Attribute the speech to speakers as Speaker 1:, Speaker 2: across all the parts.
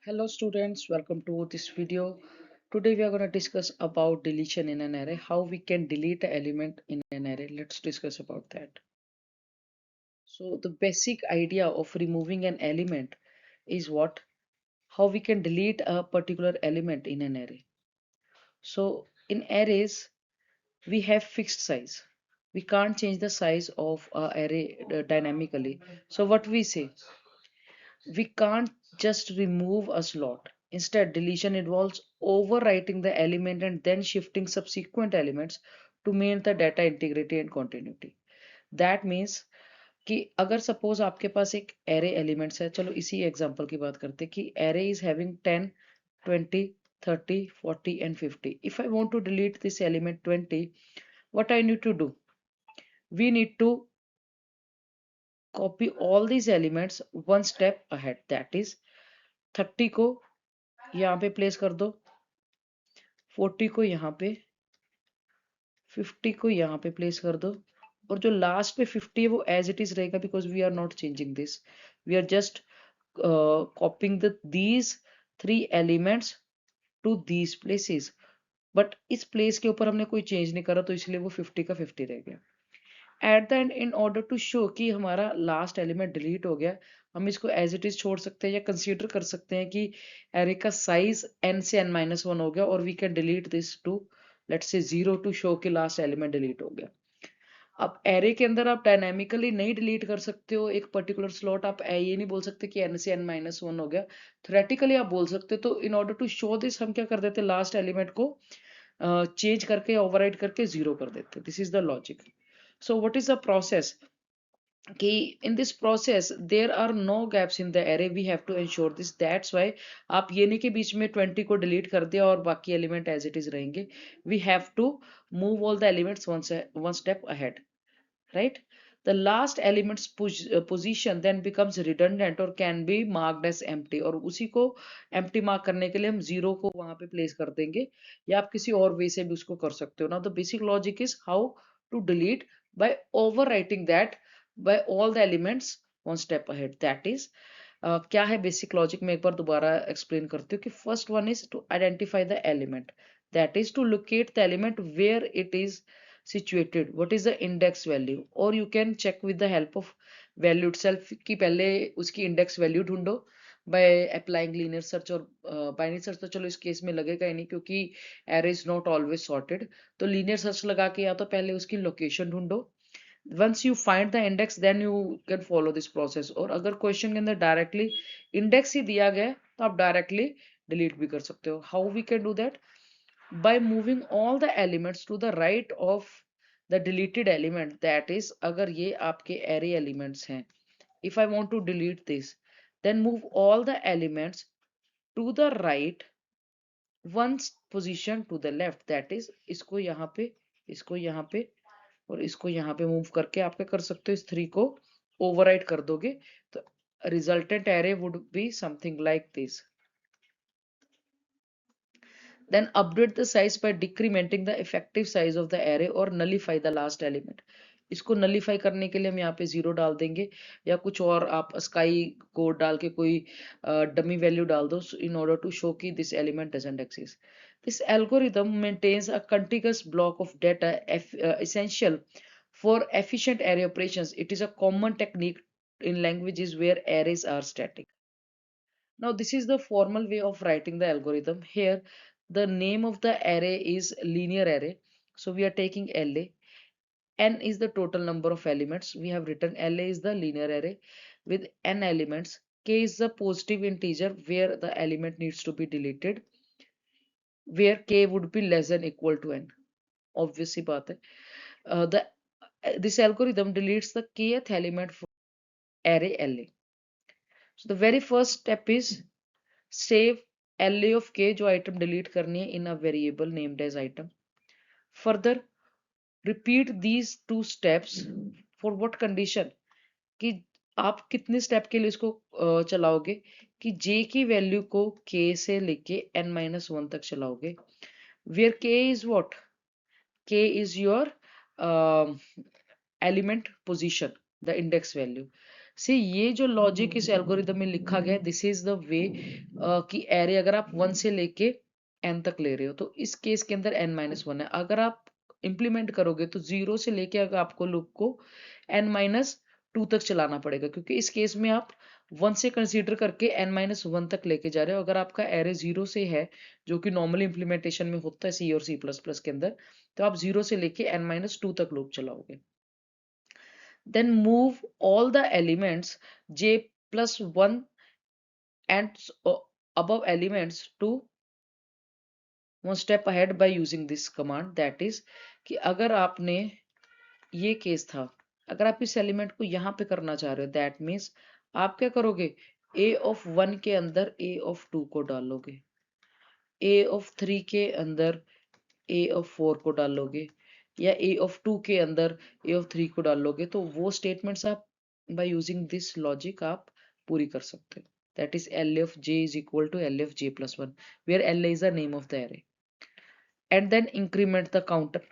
Speaker 1: Hello students, welcome to this video. Today we are going to discuss about deletion in an array, how we can delete an element in an array. Let's discuss about that. So the basic idea of removing an element is what? How we can delete a particular element in an array. So in arrays, we have fixed size. We can't change the size of a array dynamically. So what we say? We can't just remove a slot. Instead, deletion involves overwriting the element and then shifting subsequent elements to maintain the data integrity and continuity. That means कि अगर suppose आपके पास एक array elements है, चलो इसी example की बात करते हैं कि array is having 10 20 30 40 and 50. If I want to delete this element 20, what I need to do? We need to copy all these elements one step ahead. That is 30 को यहाँ पे प्लेस कर दो, 40 को यहाँ पे, 50 को यहाँ पे प्लेस कर दो, और जो लास्ट पे 50 है वो एज इट इज रहेगा because we are not changing this. We are just copying these three elements to these places. But इस प्लेस के ऊपर हमने कोई चेंज नहीं करा तो इसलिए वो 50 का 50 रह गया. At the end in order to show कि हमारा लास्ट एलिमेंट डिलीट हो गया, हम इसको एज इट इज छोड़ सकते हैं या कंसीडर कर सकते हैं कि एरे का साइज n से n-1 हो गया और we can delete this to let's say 0 to show कि लास्ट एलिमेंट डिलीट हो गया. अब एरे के अंदर आप डायनामिकली नहीं डिलीट कर सकते हो एक पर्टिकुलर स्लॉट. आप ये नहीं बोल सकते कि n से n-1 हो गया. थ्योरेटिकली आप बोल सकते हो. तो in order to show this हम क्या कर देते, लास्ट एलिमेंट को चेंज करके ओवरराइड करके 0 कर देते. This is the logic. So what is the process? कि in this process there are no gaps in the array. We have to ensure this. That's why आप ये नहीं कि बीच में 20 को डिलीट कर दिया और बाकी एलिमेंट एज इट इज रहेंगे. We have to move all the elements one step ahead, right? The last element's position then becomes redundant or can be marked as empty. और उसी को empty mark करने के लिए हम 0 को वहां पे place कर देंगे या आप किसी और वे से भी उसको कर सकते हो. Now the basic logic is how to delete by overwriting that by all the elements one step ahead. That is क्या है बेसिक लॉजिक में एक बार दोबारा एक्सप्लेन करती हूँ कि first one is to identify the element. That is to locate the element where it is situated. What is the index value? Or you can check with the help of value itself कि पहले उसकी index value ढूंढो by applying linear search. और binary search तो चलो इस case में लगेगा ही नहीं क्योंकि array is not always sorted. तो linear search लगा के या तो पहले उसकी location ढूंढो. Once you find the index then you can follow this process. और अगर क्वेश्चन के अंदर डायरेक्टली इंडेक्स ही दिया गया तो आप डायरेक्टली डिलीट भी कर सकते हो. How we can do that? by moving all the elements to the right of the deleted element. That is अगर ये आपके array elements हैं, if I want to delete this, then move all the elements to the right one position to the left. That is इसको यहाँ पे, इसको यहाँ पे और इसको यहाँ पे मूव करके आप क्या कर सकते हो, इस 3 को ओवरराइट कर दोगे तो resultant array would be something like this. Then update the size by decrementing the effective size of the array or nullify the last element. इसको nullify करने के लिए हम यहाँ पे 0 डाल देंगे या कुछ और आप स्काई कोड डाल के कोई डमी वैल्यू डाल दो in order to show कि this element doesn't exist. This algorithm maintains a contiguous block of data essential for efficient array operations. It is a common technique in languages where arrays are static. Now this is the formal way of writing the algorithm. Here the name of the array is linear array. So we are taking LA. N is the total number of elements. We have written LA is the linear array with n elements. K is the positive integer where the element needs to be deleted, where K would be less than equal to n. Obviously बात है. This algorithm deletes the kth element from array LA. So the very first step is save LA of K जो item delete करनी है in a variable named as item. Further repeat these two steps for what condition? कि आप कितने step के लिए इसको चलाओगे कि j की वैल्यू को k से लेके n-1 तक चलाओगे. Where k is what? K is your element position, the index value. से ये जो लॉजिक इस एल्गोरिदम में लिखा गया है, दिस इज द वे कि एरे अगर आप 1 से लेके n तक ले रहे हो तो इस केस के अंदर n-1 है। अगर आप इंप्लीमेंट करोगे तो 0 से लेके अगर आपको लूप को n-2 तक चलाना पड़ेगा, क्योंकि इस केस में आप 1 से कंसीडर करके n-1 तक लेके जा रहे हो। अगर आपका एरे 0 से है, जो कि नॉर्मली इंप्लीमेंटेशन में होता है सी और C++ के अंदर, तो आप 0 से लेके n-2 तक लूप चलाओगे। Then move all the elements j plus 1 and above elements to one step ahead by using this command, that is कि अगर आपने ये केस था, अगर आप इस एलिमेंट को यहाँ पे करना चाह रहे हो, दैट मीन्स आप क्या करोगे, a of 1 के अंदर a of 2 को डालोगे, a of 3 के अंदर a of 4 को डालोगे, या a of 2 के अंदर a of 3 को डालोगे, तो वो स्टेटमेंट्स आप by using this logic आप पूरी कर सकते हो। That is L of j is equal to L of j plus 1, where L is the name of the array. And then increment the counter,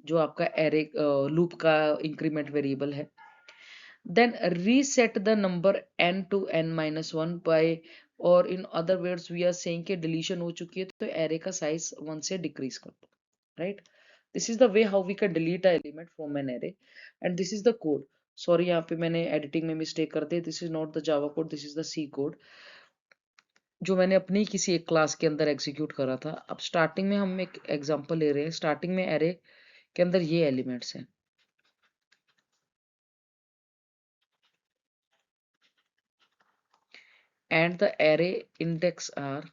Speaker 1: जो आपका array loop का increment variable है। Then reset the number n to n-1 by, or in other words we are saying कि deletion हो चुकी है तो array का size 1 से decrease कर दो, right? This is the way how we can delete a element from an array, and this is the code. Sorry, यहाँ पे मैंने editing में mistake कर दी, this is not the Java code, this is the C code, जो मैंने अपनी किसी एक क्लास के अंदर एग्जीक्यूट करा था। अब स्टार्टिंग में हम एक एग्जांपल ले रहे हैं। स्टार्टिंग में एरे के अंदर ये एलिमेंट्स हैं, and the array index are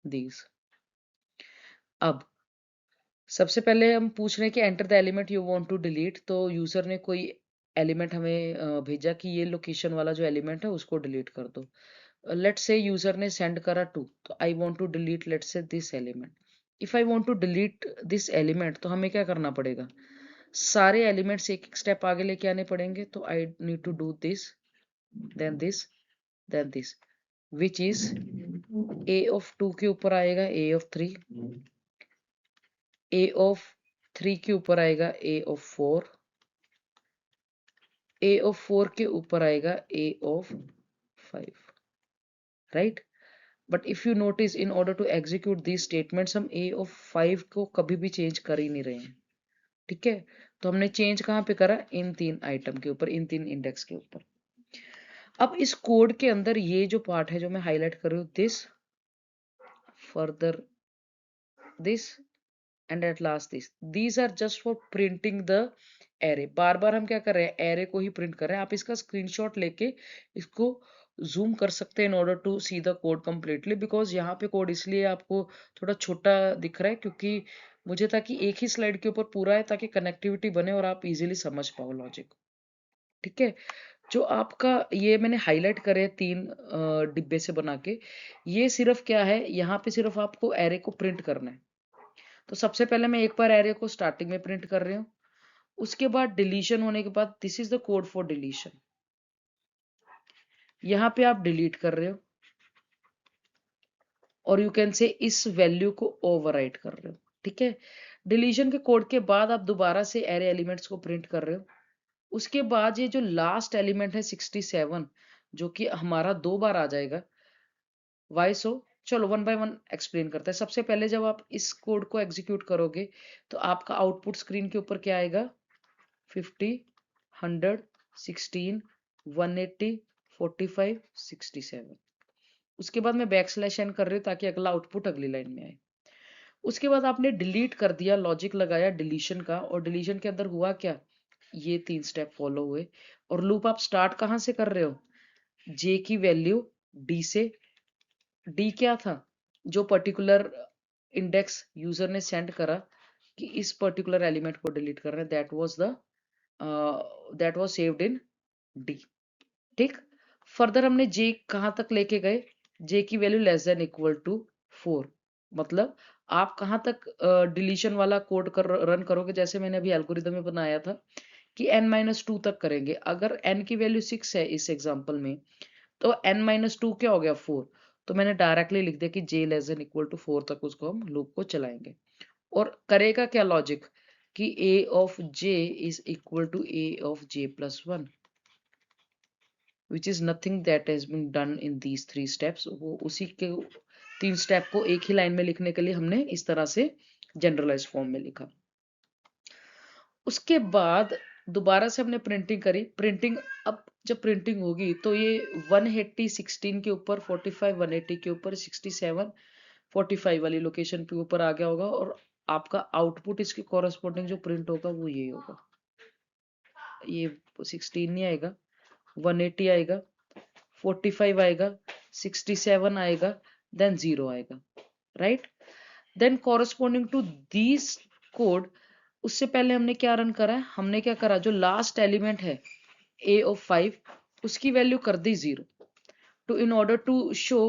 Speaker 1: these. अब सबसे पहले हम पूछ रहे हैं कि enter the element you want to delete, तो यूजर ने कोई एलिमेंट हमें भेजा कि ये लोकेशन वाला जो एलिमेंट है उसको डिलीट कर दो। लेट्स से यूजर ने सेंड करा 2, तो I want to delete let's say this element. If I want to delete this element तो हमें क्या करना पड़ेगा, सारे एलिमेंट्स एक एक स्टेप आगे लेके आने पड़ेंगे। तो I need to do this, then this, then this, which is a of 2 के ऊपर आएगा a of 3, a of 3 के ऊपर आएगा a of 4, a of 4 के ऊपर आएगा a of 5, right? But if you notice, in order to execute these statements, हम a of 5 को कभी भी चेंज कर ही नहीं रहे हैं, ठीक है? तो हमने चेंज कहाँ पे करा, इन 3 आइटम के ऊपर, इन 3 इंडेक्स के ऊपर। अब इस कोड के अंदर ये जो पार्ट है जो मैं हाईलाइट कर रही हूँ, this, further this, and at last this, these are just for printing the array. बार बार हम क्या कर रहे हैं, एरे को ही प्रिंट कर रहे हैं। आप इसका स्क्रीनशॉट लेके इसको जूम कर सकते हैं in order to see the code completely, because यहाँ पे कोड इसलिए आपको थोड़ा छोटा दिख रहा है क्योंकि मुझे था कि एक ही स्लाइड के ऊपर पूरा है ताकि कनेक्टिविटी बने और आप इजीली समझ पाओ लॉजिक, ठीक है? जो आपका ये मैंने हाईलाइट करे 3 डिब्बे से बना के, ये सिर्फ क्या है, यहाँ पे सिर्फ आपको एरे को प्रिंट करना है। तो सबसे पहले मैं एक बार एरे को स्टार्टिंग में प्रिंट कर रही हूँ, उसके बाद डिलीशन होने के बाद this is the code for deletion, यहाँ पे आप डिलीट कर रहे हो और यू कैन से इस वैल्यू को ओवरराइट कर रहे हो, ठीक है? डिलीशन के कोड के बाद आप दोबारा से एरे एलिमेंट्स को प्रिंट कर रहे हो। उसके बाद ये जो लास्ट एलिमेंट है 67, जो कि हमारा 2 बार आ जाएगा, वाई सो, चलो वन बाय वन एक्सप्लेन करते हैं। सबसे पहले जब आप इस कोड को एग्जीक्यूट करोगे तो आपका आउटपुट स्क्रीन के ऊपर क्या आएगा, 50, 100, 16, 180, 45, 67। उसके बाद मैं बैक स्लैश एन कर रही हूँ ताकि अगला आउटपुट अगली लाइन में आए। उसके बाद आपने डिलीट कर दिया, लॉजिक लगाया डिलीशन का, और डिलीशन के अंदर हुआ क्या, ये 3 स्टेप फॉलो हुए। और लूप आप स्टार्ट कहाँ से कर रहे हो, जे की वैल्यू डी से। डी क्या था, जो पर्टिकुलर इंडेक्स यूजर ने सेंड करा कि इस पर्टिकुलर एलिमेंट को डिलीट कर रहे हैं, that was saved in d, ठीक? फर्दर हमने जे कहाँ तक लेके गए, जे की value less than equal to 4, मतलब आप कहाँ तक डिलीशन वाला कोड कर रन करोगे, जैसे मैंने अभी एल्गोरिदम में बनाया था कि n-2 तक करेंगे। अगर n की वैल्यू 6 है इस एग्जांपल में, तो n-2 क्या हो गया, 4। तो मैंने डायरेक्टली लिख दिया कि j less than equal to 4 तक उसको हम लूप को चलाएंगे। और करेगा क्या लॉजिक कि a of j is equal to a of j plus 1, which is nothing that has been done in these 3 steps. वो उसी के 3 स्टेप को एक ही लाइन में लिखने के लिए हमने इस तरह से जनरलाइज्ड फॉर्म में लिखा। उसके बाद दोबारा से हमने प्रिंटिंग करी। प्रिंटिंग, अब जब प्रिंटिंग होगी तो ये 180 16 के ऊपर, 45 180 के ऊपर, 67 45 वाली लोकेशन पे ऊपर आ गया होगा, और आपका आउटपुट इसके कॉरेस्पॉन्डिंग जो प्रिंट होगा वो ये होगा। ये 16 नहीं आएगा, 180 आएगा, 45 आएगा, 67 आएगा, देन 0 आएगा, right. Then corresponding to this code, उससे पहले हमने क्या रन करा है, हमने क्या करा, जो लास्ट एलिमेंट है a of 5 उसकी वैल्यू कर दी 0, to in order to show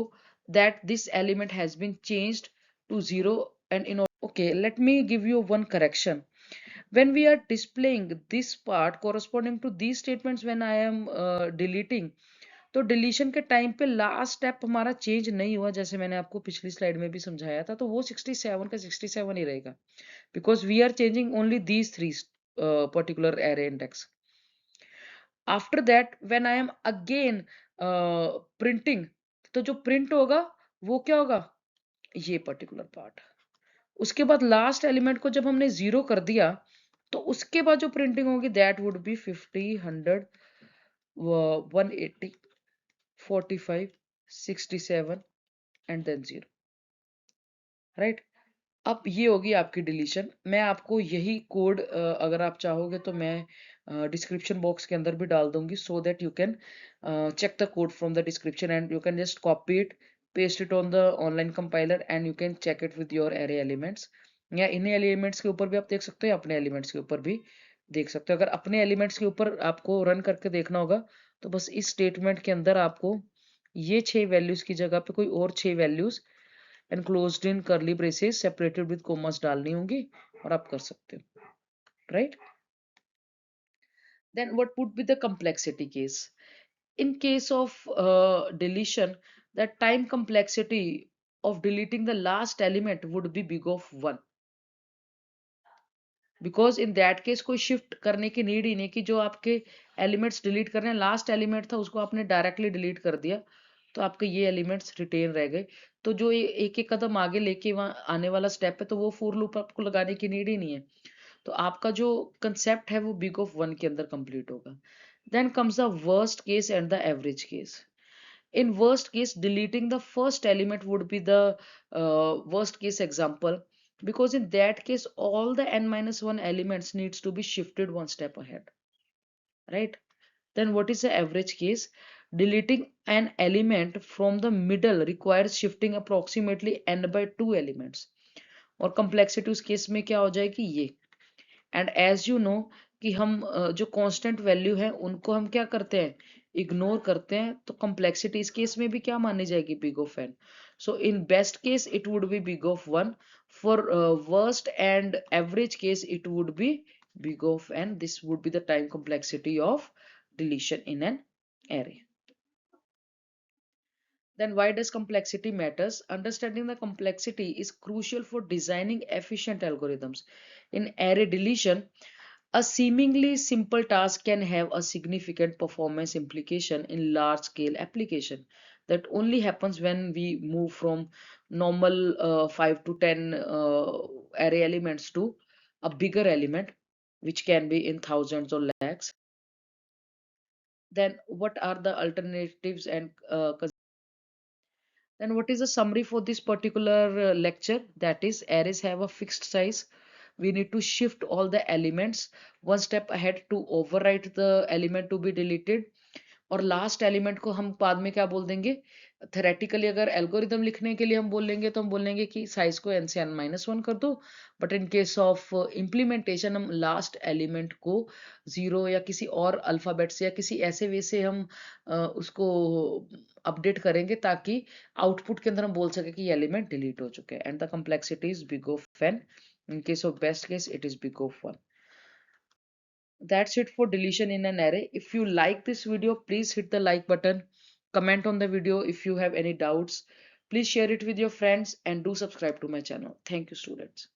Speaker 1: that this element has been changed to 0, and in order, okay, let me give you one correction. When we are displaying this part corresponding to these statements, when I am deleting, तो deletion के time पे last step हमारा change नहीं हुआ, जैसे मैंने आपको पिछली स्लाइड में भी समझाया था, तो वो 67 का 67 ही रहेगा, because we are changing only these 3 particular array index. After that when I am again printing, तो जो प्रिंट होगा वो क्या होगा, ये पर्टिकुलर पार्ट। उसके बाद लास्ट एलिमेंट को जब हमने 0 कर दिया, तो उसके बाद जो प्रिंटिंग होगी that would be 50 100 180 45 67 and then 0, right. अब ये होगी आपकी डिलीशन। मैं आपको यही कोड अगर आप चाहोगे तो मैं डिस्क्रिप्शन बॉक्स के अंदर भी डाल दूंगी, so that you can check the code from the description and you can just copy it, paste it on the online compiler and you can check it with your array elements। या इन्हीं elements के ऊपर भी आप देख सकते हो, अपने एलिमेंट्स के ऊपर भी देख सकते हो। अगर अपने एलिमेंट्स के ऊपर आपको रन करके देखना होगा तो बस इस स्टेटमेंट के अंदर आपको ये 6 वैल्यूज की जगह पे कोई और 6 values enclosed in curly braces separated with commas डालनी होंगी और आप कर सकते हो, right? Then what would be the complexity case? In case of deletion, the time complexity of deleting the last element would be big of 1, because in that case कोई shift करने की नीड ही नहीं, कि जो आपके एलिमेंट्स डिलीट कर रहे हैं, लास्ट एलिमेंट था उसको आपने डायरेक्टली डिलीट कर दिया तो आपके ये एलिमेंट्स रिटेन रह गए। तो जो ये एक एक कदम आगे लेके वहां आने वाला स्टेप है, तो वो फोर लूप आपको लगाने की नीड ही नहीं है। तो आपका जो कंसेप्ट है वो बिग ऑफ 1 के अंदर कंप्लीट होगा। Then comes the worst case and the average case. In worst case, deleting the first element would be the worst case example, because in that case all the n minus 1 elements needs to be shifted one step ahead, right? Then what is the average case? Deleting an element from the middle requires shifting approximately n by 2 elements, और complexity उस case में क्या हो जाएगी, ये। And as you know कि हम जो कांस्टेंट वैल्यू है उनको हम क्या करते हैं, इग्नोर करते हैं, तो कॉम्प्लेक्सिटी इस केस में भी क्या मानी जाएगी, big of n. So in best case it would be big of 1, for worst and average case it would be big of n. This would be the time complexity of deletion in an array. Then why does complexity matters? Understanding the complexity is crucial for designing efficient algorithms. In array deletion, a seemingly simple task can have a significant performance implication in large scale application. That only happens when we move from normal 5 to 10 array elements to a bigger element, which can be in thousands or lakhs. Then what are the alternatives and then what is the summary for this particular lecture? That is, arrays have a fixed size. We need to shift all the elements one step ahead to overwrite the element to be deleted. और last element को हम बाद में क्या बोल देंगे, theoretically अगर algorithm लिखने के लिए हम बोलेंगे तो हम बोलेंगे कि साइज को n से n-1 कर दो, but in case of implementation हम लास्ट एलिमेंट को 0 या किसी और अल्फाबेट से या किसी ऐसे वे से हम उसको अपडेट करेंगे ताकि आउटपुट के अंदर हम बोल सके कि ये एलिमेंट डिलीट हो चुके हैं। And the complexity is big of n, in case of best case it is big of 1. That's it for deletion in an array. If you like this video, please hit the like button, comment on the video if you have any doubts, please share it with your friends and do subscribe to my channel. Thank you, students.